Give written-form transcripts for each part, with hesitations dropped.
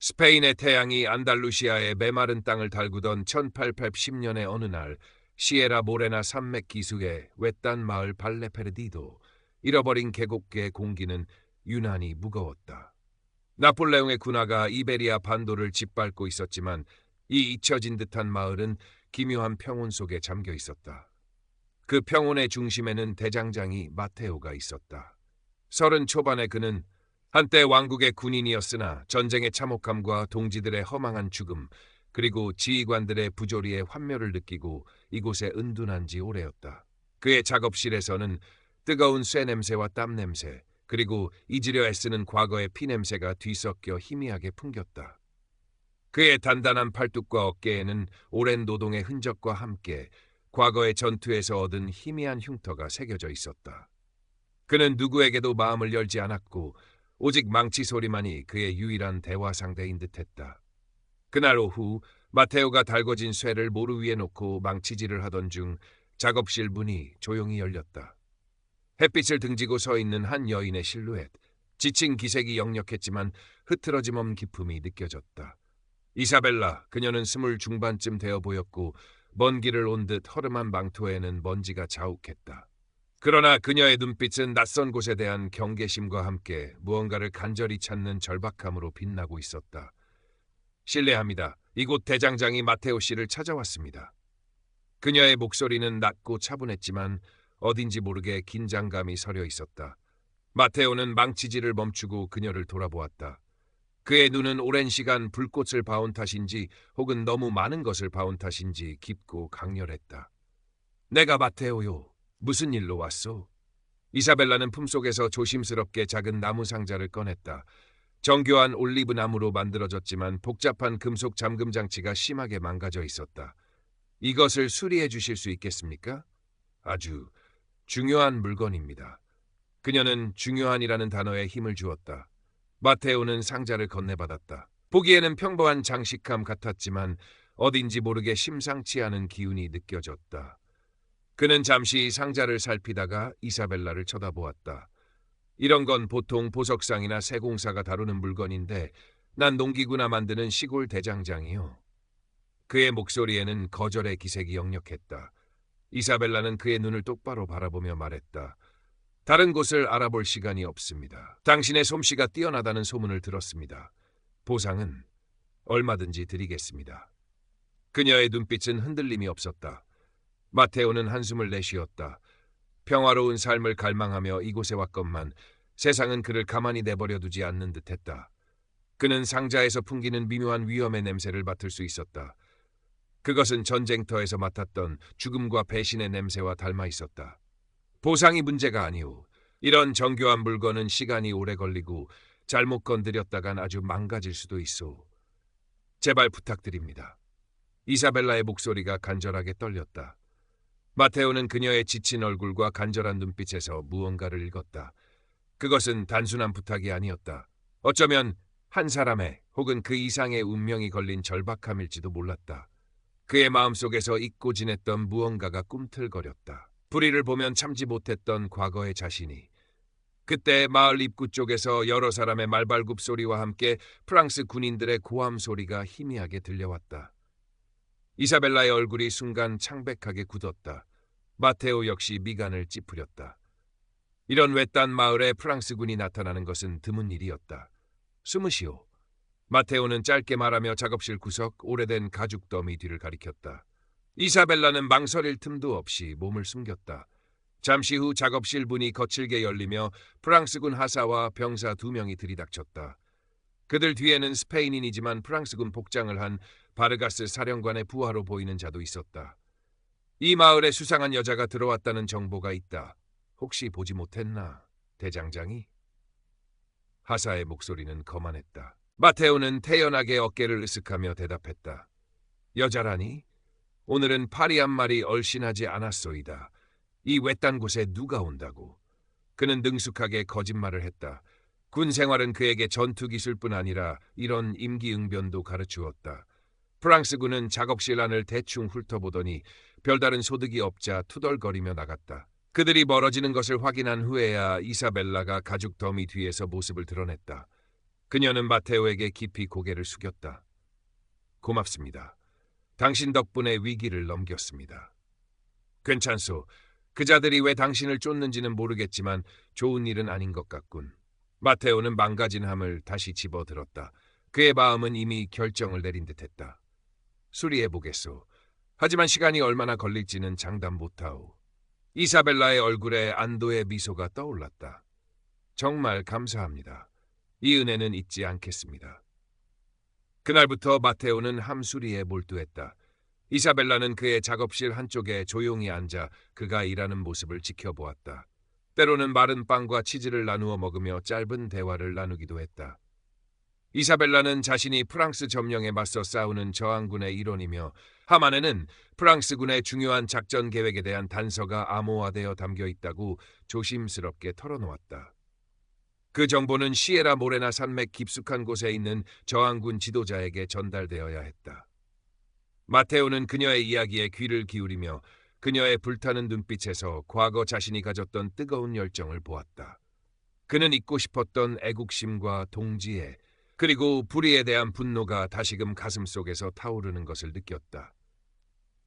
스페인의 태양이 안달루시아의 메마른 땅을 달구던 1810년의 어느 날 시에라 모레나 산맥 기슭의 외딴 마을 발레페르디도, 잃어버린 계곡의 공기는 유난히 무거웠다. 나폴레옹의 군화가 이베리아 반도를 짓밟고 있었지만 이 잊혀진 듯한 마을은 기묘한 평온 속에 잠겨 있었다. 그 평온의 중심에는 대장장이 마테오가 있었다. 30 초반의 그는 한때 왕국의 군인이었으나 전쟁의 참혹함과 동지들의 허망한 죽음, 그리고 지휘관들의 부조리의 환멸을 느끼고 이곳에 은둔한 지 오래였다. 그의 작업실에서는 뜨거운 쇠 냄새와 땀 냄새, 그리고 잊으려 애쓰는 과거의 피 냄새가 뒤섞여 희미하게 풍겼다. 그의 단단한 팔뚝과 어깨에는 오랜 노동의 흔적과 함께 과거의 전투에서 얻은 희미한 흉터가 새겨져 있었다. 그는 누구에게도 마음을 열지 않았고 오직 망치 소리만이 그의 유일한 대화 상대인 듯했다. 그날 오후 마테오가 달궈진 쇠를 모루 위에 놓고 망치질을 하던 중 작업실 문이 조용히 열렸다. 햇빛을 등지고 서 있는 한 여인의 실루엣, 지친 기색이 역력했지만 흐트러짐 없는 기품이 느껴졌다. 이사벨라, 그녀는 20 중반쯤 되어 보였고 먼 길을 온 듯 허름한 망토에는 먼지가 자욱했다. 그러나 그녀의 눈빛은 낯선 곳에 대한 경계심과 함께 무언가를 간절히 찾는 절박함으로 빛나고 있었다. 실례합니다. 이곳 대장장이 마테오 씨를 찾아왔습니다. 그녀의 목소리는 낮고 차분했지만 어딘지 모르게 긴장감이 서려 있었다. 마테오는 망치질을 멈추고 그녀를 돌아보았다. 그의 눈은 오랜 시간 불꽃을 봐온 탓인지 혹은 너무 많은 것을 봐온 탓인지 깊고 강렬했다. 내가 마테오요. 무슨 일로 왔소? 이사벨라는 품속에서 조심스럽게 작은 나무 상자를 꺼냈다. 정교한 올리브 나무로 만들어졌지만 복잡한 금속 잠금 장치가 심하게 망가져 있었다. 이것을 수리해 주실 수 있겠습니까? 아주 중요한 물건입니다. 그녀는 중요한이라는 단어에 힘을 주었다. 마테오는 상자를 건네받았다. 보기에는 평범한 장식감 같았지만 어딘지 모르게 심상치 않은 기운이 느껴졌다. 그는 잠시 상자를 살피다가 이사벨라를 쳐다보았다. 이런 건 보통 보석상이나 세공사가 다루는 물건인데 난 농기구나 만드는 시골 대장장이요. 그의 목소리에는 거절의 기색이 역력했다. 이사벨라는 그의 눈을 똑바로 바라보며 말했다. 다른 곳을 알아볼 시간이 없습니다. 당신의 솜씨가 뛰어나다는 소문을 들었습니다. 보상은 얼마든지 드리겠습니다. 그녀의 눈빛은 흔들림이 없었다. 마테오는 한숨을 내쉬었다. 평화로운 삶을 갈망하며 이곳에 왔건만 세상은 그를 가만히 내버려 두지 않는 듯했다. 그는 상자에서 풍기는 미묘한 위험의 냄새를 맡을 수 있었다. 그것은 전쟁터에서 맡았던 죽음과 배신의 냄새와 닮아 있었다. 보상이 문제가 아니오. 이런 정교한 물건은 시간이 오래 걸리고 잘못 건드렸다간 아주 망가질 수도 있어. 제발 부탁드립니다. 이사벨라의 목소리가 간절하게 떨렸다. 마테오는 그녀의 지친 얼굴과 간절한 눈빛에서 무언가를 읽었다. 그것은 단순한 부탁이 아니었다. 어쩌면 한 사람의 혹은 그 이상의 운명이 걸린 절박함일지도 몰랐다. 그의 마음속에서 잊고 지냈던 무언가가 꿈틀거렸다. 불의를 보면 참지 못했던 과거의 자신이. 그때 마을 입구 쪽에서 여러 사람의 말발굽 소리와 함께 프랑스 군인들의 고함 소리가 희미하게 들려왔다. 이사벨라의 얼굴이 순간 창백하게 굳었다. 마테오 역시 미간을 찌푸렸다. 이런 외딴 마을에 프랑스 군이 나타나는 것은 드문 일이었다. 숨으시오. 마테오는 짧게 말하며 작업실 구석 오래된 가죽 더미 뒤를 가리켰다. 이사벨라는 망설일 틈도 없이 몸을 숨겼다. 잠시 후 작업실 문이 거칠게 열리며 프랑스군 하사와 병사 2명이 들이닥쳤다. 그들 뒤에는 스페인인이지만 프랑스군 복장을 한 바르가스 사령관의 부하로 보이는 자도 있었다. 이 마을에 수상한 여자가 들어왔다는 정보가 있다. 혹시 보지 못했나, 대장장이? 하사의 목소리는 거만했다. 마테오는 태연하게 어깨를 으쓱하며 대답했다. 여자라니? 오늘은 파리 한 마리 얼씬하지 않았소이다. 이 외딴 곳에 누가 온다고? 그는 능숙하게 거짓말을 했다. 군 생활은 그에게 전투 기술뿐 아니라 이런 임기응변도 가르치었다. 프랑스군은 작업실 안을 대충 훑어보더니 별다른 소득이 없자 투덜거리며 나갔다. 그들이 멀어지는 것을 확인한 후에야 이사벨라가 가죽 더미 뒤에서 모습을 드러냈다. 그녀는 마테오에게 깊이 고개를 숙였다. 고맙습니다. 당신 덕분에 위기를 넘겼습니다. 괜찮소. 그자들이 왜 당신을 쫓는지는 모르겠지만 좋은 일은 아닌 것 같군. 마테오는 망가진 함을 다시 집어들었다. 그의 마음은 이미 결정을 내린 듯했다. 수리해보겠소. 하지만 시간이 얼마나 걸릴지는 장담 못하오. 이사벨라의 얼굴에 안도의 미소가 떠올랐다. 정말 감사합니다. 이 은혜는 잊지 않겠습니다. 그날부터 마테오는 함수리에 몰두했다. 이사벨라는 그의 작업실 한쪽에 조용히 앉아 그가 일하는 모습을 지켜보았다. 때로는 마른 빵과 치즈를 나누어 먹으며 짧은 대화를 나누기도 했다. 이사벨라는 자신이 프랑스 점령에 맞서 싸우는 저항군의 일원이며 하만에는 프랑스군의 중요한 작전 계획에 대한 단서가 암호화되어 담겨 있다고 조심스럽게 털어놓았다. 그 정보는 시에라 모레나 산맥 깊숙한 곳에 있는 저항군 지도자에게 전달되어야 했다. 마테오는 그녀의 이야기에 귀를 기울이며 그녀의 불타는 눈빛에서 과거 자신이 가졌던 뜨거운 열정을 보았다. 그는 잊고 싶었던 애국심과 동지애, 그리고 불의에 대한 분노가 다시금 가슴속에서 타오르는 것을 느꼈다.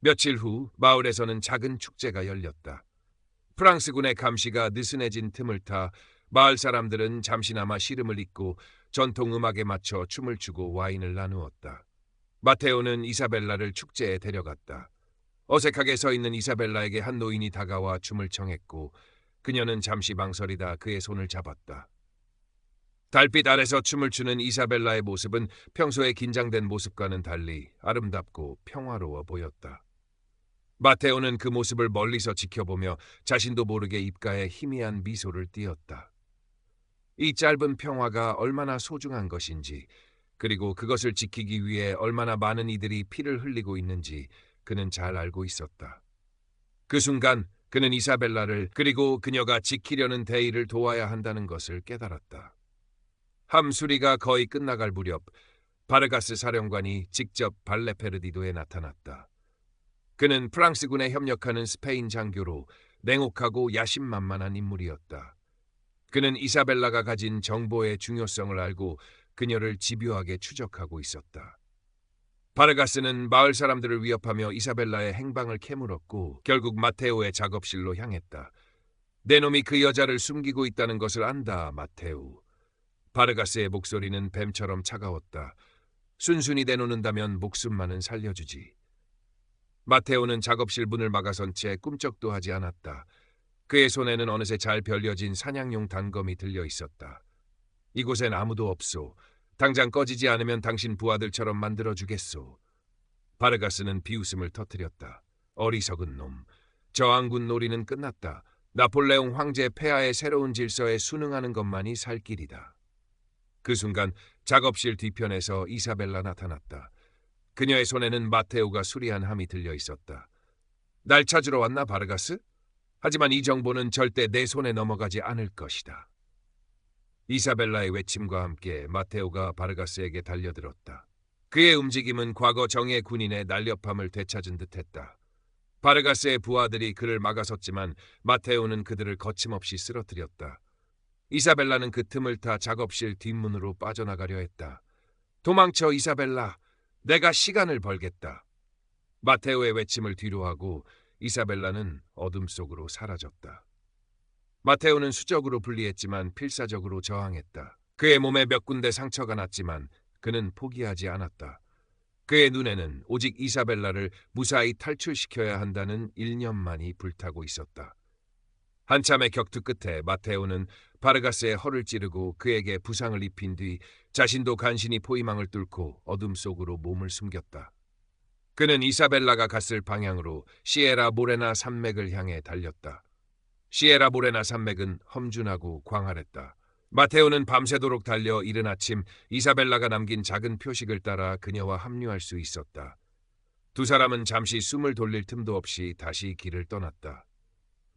며칠 후 마을에서는 작은 축제가 열렸다. 프랑스군의 감시가 느슨해진 틈을 타 마을 사람들은 잠시나마 시름을 잊고 전통 음악에 맞춰 춤을 추고 와인을 나누었다. 마테오는 이사벨라를 축제에 데려갔다. 어색하게 서 있는 이사벨라에게 한 노인이 다가와 춤을 청했고 그녀는 잠시 망설이다 그의 손을 잡았다. 달빛 아래서 춤을 추는 이사벨라의 모습은 평소에 긴장된 모습과는 달리 아름답고 평화로워 보였다. 마테오는 그 모습을 멀리서 지켜보며 자신도 모르게 입가에 희미한 미소를 띄었다. 이 짧은 평화가 얼마나 소중한 것인지, 그리고 그것을 지키기 위해 얼마나 많은 이들이 피를 흘리고 있는지 그는 잘 알고 있었다. 그 순간 그는 이사벨라를 그리고 그녀가 지키려는 대의를 도와야 한다는 것을 깨달았다. 함수리가 거의 끝나갈 무렵 바르가스 사령관이 직접 발레페르디도에 나타났다. 그는 프랑스군에 협력하는 스페인 장교로 냉혹하고 야심만만한 인물이었다. 그는 이사벨라가 가진 정보의 중요성을 알고 그녀를 집요하게 추적하고 있었다. 바르가스는 마을 사람들을 위협하며 이사벨라의 행방을 캐물었고 결국 마테오의 작업실로 향했다. 내 놈이 그 여자를 숨기고 있다는 것을 안다, 마테오. 바르가스의 목소리는 뱀처럼 차가웠다. 순순히 내놓는다면 목숨만은 살려주지. 마테오는 작업실 문을 막아선 채 꿈쩍도 하지 않았다. 그의 손에는 어느새 잘 별려진 사냥용 단검이 들려 있었다. 이곳엔 아무도 없소. 당장 꺼지지 않으면 당신 부하들처럼 만들어주겠소. 바르가스는 비웃음을 터뜨렸다. 어리석은 놈. 저항군 놀이는 끝났다. 나폴레옹 황제 폐하의 새로운 질서에 순응하는 것만이 살 길이다. 그 순간 작업실 뒤편에서 이사벨라 나타났다. 그녀의 손에는 마테오가 수리한 함이 들려 있었다. 날 찾으러 왔나, 바르가스? 하지만 이 정보는 절대 내 손에 넘어가지 않을 것이다. 이사벨라의 외침과 함께 마테오가 바르가스에게 달려들었다. 그의 움직임은 과거 정예 군인의 날렵함을 되찾은 듯했다. 바르가스의 부하들이 그를 막아섰지만 마테오는 그들을 거침없이 쓰러뜨렸다. 이사벨라는 그 틈을 타 작업실 뒷문으로 빠져나가려 했다. 도망쳐, 이사벨라. 내가 시간을 벌겠다. 마테오의 외침을 뒤로하고 이사벨라는 어둠 속으로 사라졌다. 마테오는 수적으로 분리했지만 필사적으로 저항했다. 그의 몸에 몇 군데 상처가 났지만 그는 포기하지 않았다. 그의 눈에는 오직 이사벨라를 무사히 탈출시켜야 한다는 일념만이 불타고 있었다. 한참의 격투 끝에 마테오는 바르가스의 허를 찌르고 그에게 부상을 입힌 뒤 자신도 간신히 포위망을 뚫고 어둠 속으로 몸을 숨겼다. 그는 이사벨라가 갔을 방향으로 시에라 모레나 산맥을 향해 달렸다. 시에라 모레나 산맥은 험준하고 광활했다. 마테오는 밤새도록 달려 이른 아침 이사벨라가 남긴 작은 표식을 따라 그녀와 합류할 수 있었다. 두 사람은 잠시 숨을 돌릴 틈도 없이 다시 길을 떠났다.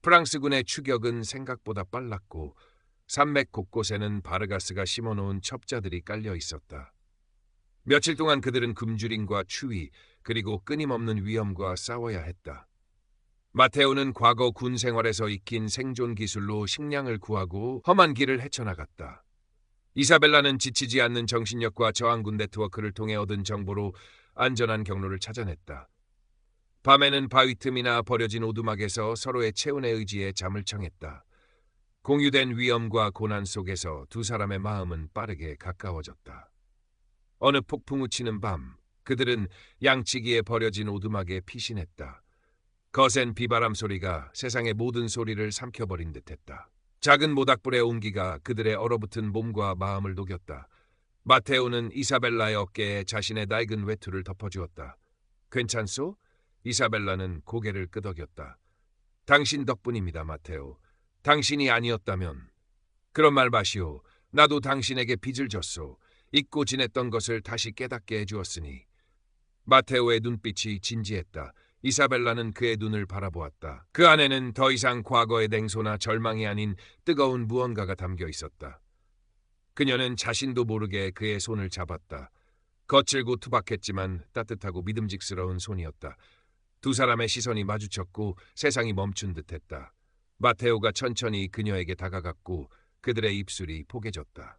프랑스군의 추격은 생각보다 빨랐고 산맥 곳곳에는 바르가스가 심어놓은 첩자들이 깔려 있었다. 며칠 동안 그들은 굶주림과 추위 그리고 끊임없는 위험과 싸워야 했다. 마테오는 과거 군 생활에서 익힌 생존 기술로 식량을 구하고 험한 길을 헤쳐나갔다. 이사벨라는 지치지 않는 정신력과 저항군 네트워크를 통해 얻은 정보로 안전한 경로를 찾아냈다. 밤에는 바위 틈이나 버려진 오두막에서 서로의 체온에 의지해 잠을 청했다. 공유된 위험과 고난 속에서 두 사람의 마음은 빠르게 가까워졌다. 어느 폭풍우 치는 밤, 그들은 양치기에 버려진 오두막에 피신했다. 거센 비바람 소리가 세상의 모든 소리를 삼켜버린 듯했다. 작은 모닥불의 온기가 그들의 얼어붙은 몸과 마음을 녹였다. 마테오는 이사벨라의 어깨에 자신의 낡은 외투를 덮어주었다. 괜찮소? 이사벨라는 고개를 끄덕였다. 당신 덕분입니다, 마테오. 당신이 아니었다면. 그런 말 마시오. 나도 당신에게 빚을 졌소. 잊고 지냈던 것을 다시 깨닫게 해주었으니. 마테오의 눈빛이 진지했다. 이사벨라는 그의 눈을 바라보았다. 그 안에는 더 이상 과거의 냉소나 절망이 아닌 뜨거운 무언가가 담겨 있었다. 그녀는 자신도 모르게 그의 손을 잡았다. 거칠고 투박했지만 따뜻하고 믿음직스러운 손이었다. 두 사람의 시선이 마주쳤고 세상이 멈춘 듯했다. 마테오가 천천히 그녀에게 다가갔고 그들의 입술이 포개졌다.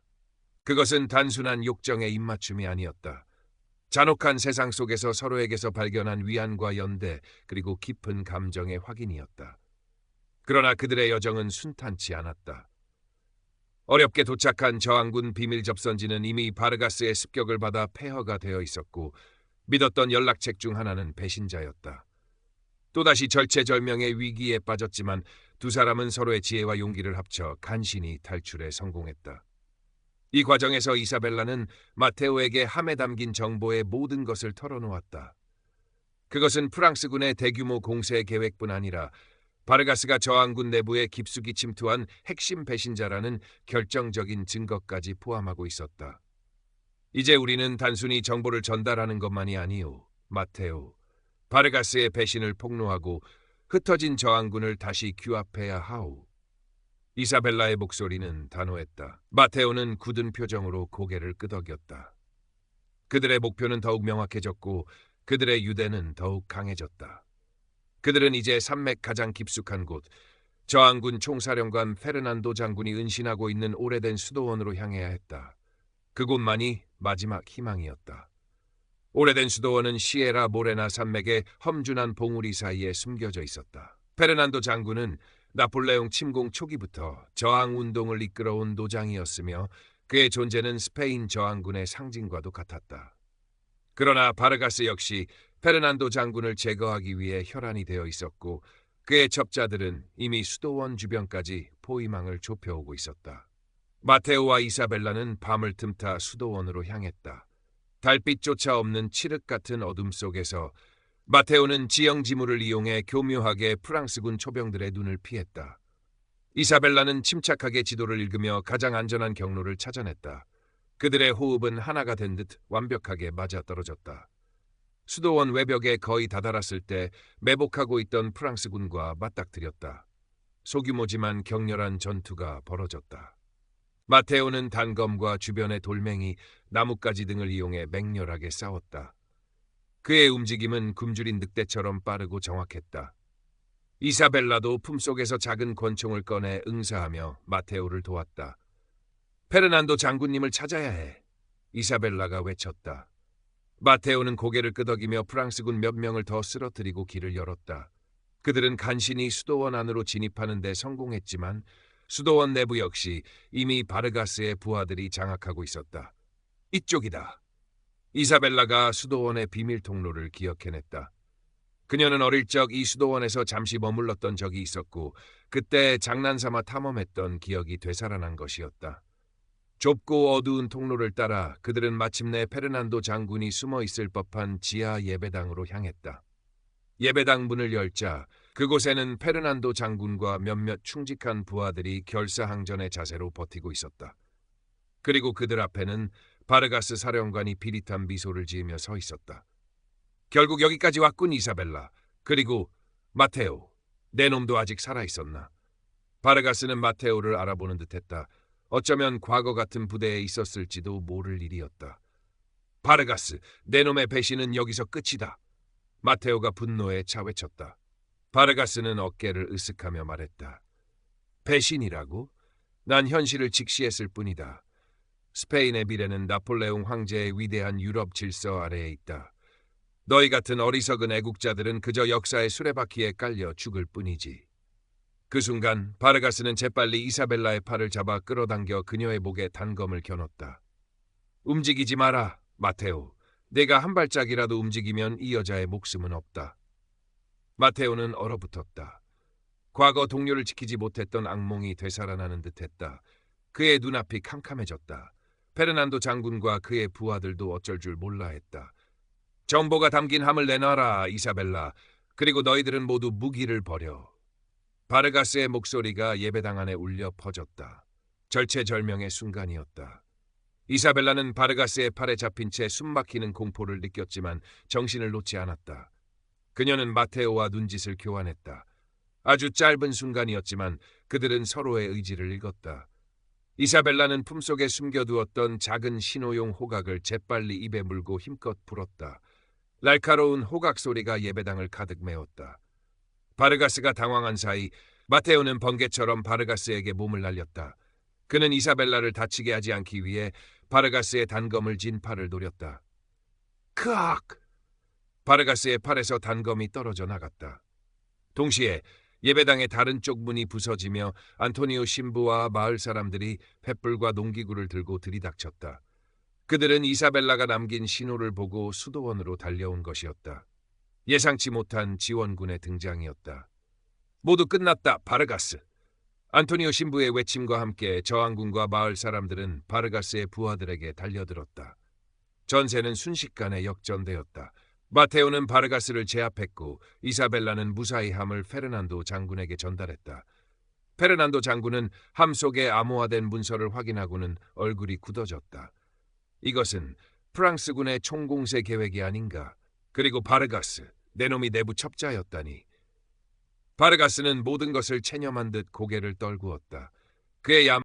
그것은 단순한 욕정의 입맞춤이 아니었다. 잔혹한 세상 속에서 서로에게서 발견한 위안과 연대 그리고 깊은 감정의 확인이었다. 그러나 그들의 여정은 순탄치 않았다. 어렵게 도착한 저항군 비밀 접선지는 이미 바르가스의 습격을 받아 폐허가 되어 있었고 믿었던 연락책 중 하나는 배신자였다. 또다시 절체절명의 위기에 빠졌지만 두 사람은 서로의 지혜와 용기를 합쳐 간신히 탈출에 성공했다. 이 과정에서 이사벨라는 마테오에게 함에 담긴 정보의 모든 것을 털어놓았다. 그것은 프랑스군의 대규모 공세 계획뿐 아니라 바르가스가 저항군 내부에 깊숙이 침투한 핵심 배신자라는 결정적인 증거까지 포함하고 있었다. 이제 우리는 단순히 정보를 전달하는 것만이 아니오, 마테오. 바르가스의 배신을 폭로하고 흩어진 저항군을 다시 규합해야 하오. 이사벨라의 목소리는 단호했다. 마테오는 굳은 표정으로 고개를 끄덕였다. 그들의 목표는 더욱 명확해졌고 그들의 유대는 더욱 강해졌다. 그들은 이제 산맥 가장 깊숙한 곳, 저항군 총사령관 페르난도 장군이 은신하고 있는 오래된 수도원으로 향해야 했다. 그곳만이 마지막 희망이었다. 오래된 수도원은 시에라 모레나 산맥의 험준한 봉우리 사이에 숨겨져 있었다. 페르난도 장군은 나폴레옹 침공 초기부터 저항운동을 이끌어온 노장이었으며 그의 존재는 스페인 저항군의 상징과도 같았다. 그러나 바르가스 역시 페르난도 장군을 제거하기 위해 혈안이 되어 있었고 그의 첩자들은 이미 수도원 주변까지 포위망을 좁혀오고 있었다. 마테오와 이사벨라는 밤을 틈타 수도원으로 향했다. 달빛조차 없는 칠흑 같은 어둠 속에서 마테오는 지형지물을 이용해 교묘하게 프랑스군 초병들의 눈을 피했다. 이사벨라는 침착하게 지도를 읽으며 가장 안전한 경로를 찾아냈다. 그들의 호흡은 하나가 된 듯 완벽하게 맞아떨어졌다. 수도원 외벽에 거의 다다랐을 때 매복하고 있던 프랑스군과 맞닥뜨렸다. 소규모지만 격렬한 전투가 벌어졌다. 마테오는 단검과 주변의 돌멩이, 나뭇가지 등을 이용해 맹렬하게 싸웠다. 그의 움직임은 굶주린 늑대처럼 빠르고 정확했다. 이사벨라도 품속에서 작은 권총을 꺼내 응사하며 마테오를 도왔다. 페르난도 장군님을 찾아야 해. 이사벨라가 외쳤다. 마테오는 고개를 끄덕이며 프랑스군 몇 명을 더 쓰러뜨리고 길을 열었다. 그들은 간신히 수도원 안으로 진입하는 데 성공했지만 수도원 내부 역시 이미 바르가스의 부하들이 장악하고 있었다. 이쪽이다. 이사벨라가 수도원의 비밀 통로를 기억해냈다. 그녀는 어릴 적 이 수도원에서 잠시 머물렀던 적이 있었고 그때 장난삼아 탐험했던 기억이 되살아난 것이었다. 좁고 어두운 통로를 따라 그들은 마침내 페르난도 장군이 숨어 있을 법한 지하 예배당으로 향했다. 예배당 문을 열자 그곳에는 페르난도 장군과 몇몇 충직한 부하들이 결사항전의 자세로 버티고 있었다. 그리고 그들 앞에는 바르가스 사령관이 비릿한 미소를 지으며 서 있었다. 결국 여기까지 왔군, 이사벨라. 그리고 마테오, 내 놈도 아직 살아있었나? 바르가스는 마테오를 알아보는 듯했다. 어쩌면 과거 같은 부대에 있었을지도 모를 일이었다. 바르가스, 내 놈의 배신은 여기서 끝이다. 마테오가 분노에 차외쳤다. 바르가스는 어깨를 으쓱하며 말했다. 배신이라고? 난 현실을 직시했을 뿐이다. 스페인의 미래는 나폴레옹 황제의 위대한 유럽 질서 아래에 있다. 너희 같은 어리석은 애국자들은 그저 역사의 수레바퀴에 깔려 죽을 뿐이지. 그 순간 바르가스는 재빨리 이사벨라의 팔을 잡아 끌어당겨 그녀의 목에 단검을 겨눴다. 움직이지 마라, 마테오. 내가 한 발짝이라도 움직이면 이 여자의 목숨은 없다. 마테오는 얼어붙었다. 과거 동료를 지키지 못했던 악몽이 되살아나는 듯했다. 그의 눈앞이 캄캄해졌다. 페르난도 장군과 그의 부하들도 어쩔 줄 몰라 했다. 정보가 담긴 함을 내놔라, 이사벨라. 그리고 너희들은 모두 무기를 버려. 바르가스의 목소리가 예배당 안에 울려 퍼졌다. 절체절명의 순간이었다. 이사벨라는 바르가스의 팔에 잡힌 채 숨막히는 공포를 느꼈지만 정신을 놓지 않았다. 그녀는 마테오와 눈짓을 교환했다. 아주 짧은 순간이었지만 그들은 서로의 의지를 읽었다. 이사벨라는 품속에 숨겨두었던 작은 신호용 호각을 재빨리 입에 물고 힘껏 불었다. 날카로운 호각 소리가 예배당을 가득 메웠다. 바르가스가 당황한 사이 마테오는 번개처럼 바르가스에게 몸을 날렸다. 그는 이사벨라를 다치게 하지 않기 위해 바르가스의 단검을 진 팔을 노렸다. 크악! 바르가스의 팔에서 단검이 떨어져 나갔다. 동시에 예배당의 다른 쪽 문이 부서지며 안토니오 신부와 마을 사람들이 횃불과 농기구를 들고 들이닥쳤다. 그들은 이사벨라가 남긴 신호를 보고 수도원으로 달려온 것이었다. 예상치 못한 지원군의 등장이었다. 모두 끝났다, 바르가스. 안토니오 신부의 외침과 함께 저항군과 마을 사람들은 바르가스의 부하들에게 달려들었다. 전세는 순식간에 역전되었다. 마테오는 바르가스를 제압했고 이사벨라는 무사히 함을 페르난도 장군에게 전달했다. 페르난도 장군은 함 속에 암호화된 문서를 확인하고는 얼굴이 굳어졌다. 이것은 프랑스군의 총공세 계획이 아닌가. 그리고 바르가스, 내 놈이 내부 첩자였다니. 바르가스는 모든 것을 체념한 듯 고개를 떨구었다. 그의